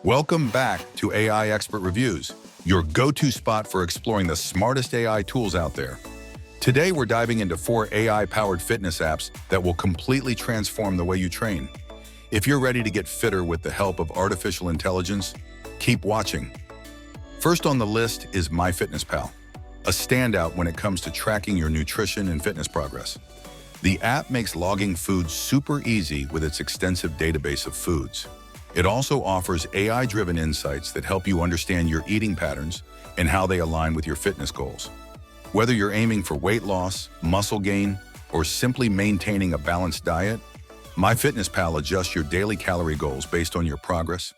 Welcome back to AI Expert Reviews, your go-to spot for exploring the smartest AI tools out there. Today, we're diving into 4 AI-powered fitness apps that will completely transform the way you train. If you're ready to get fitter with the help of artificial intelligence, keep watching. First on the list is MyFitnessPal, a standout when it comes to tracking your nutrition and fitness progress. The app makes logging food super easy with its extensive database of foods. It also offers AI-driven insights that help you understand your eating patterns and how they align with your fitness goals. Whether you're aiming for weight loss, muscle gain, or simply maintaining a balanced diet, MyFitnessPal adjusts your daily calorie goals based on your progress,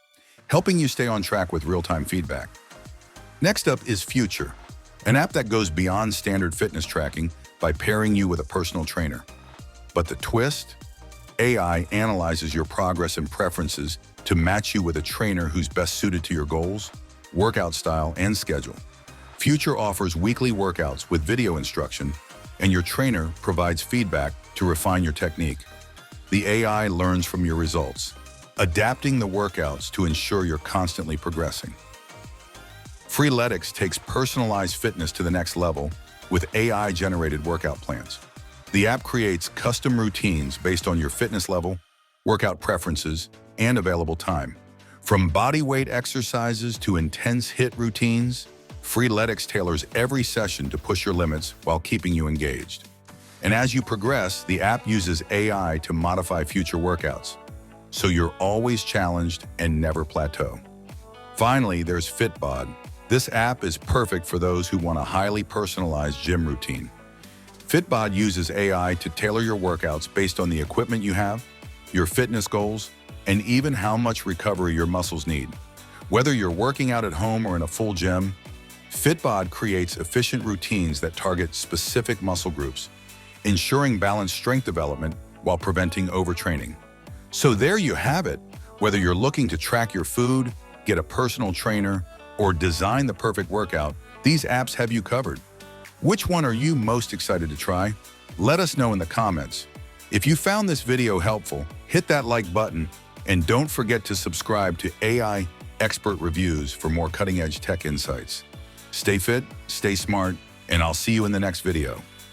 helping you stay on track with real-time feedback. Next up is Future, an app that goes beyond standard fitness tracking by pairing you with a personal trainer. But the twist? AI analyzes your progress and preferences to match you with a trainer who's best suited to your goals, workout style, and schedule. Future offers weekly workouts with video instruction, and your trainer provides feedback to refine your technique. The AI learns from your results, adapting the workouts to ensure you're constantly progressing. Freeletics takes personalized fitness to the next level with AI-generated workout plans. The app creates custom routines based on your fitness level, workout preferences, and available time. From body weight exercises to intense HIIT routines, Freeletics tailors every session to push your limits while keeping you engaged. And as you progress, the app uses AI to modify future workouts, so you're always challenged and never plateau. Finally, there's Fitbod. This app is perfect for those who want a highly personalized gym routine. Fitbod uses AI to tailor your workouts based on the equipment you have, your fitness goals, and even how much recovery your muscles need. Whether you're working out at home or in a full gym, Fitbod creates efficient routines that target specific muscle groups, ensuring balanced strength development while preventing overtraining. So there you have it. Whether you're looking to track your food, get a personal trainer, or design the perfect workout, these apps have you covered. Which one are you most excited to try? Let us know in the comments. If you found this video helpful, hit that like button, and don't forget to subscribe to AI Expert Reviews for more cutting-edge tech insights. Stay fit, stay smart, and I'll see you in the next video.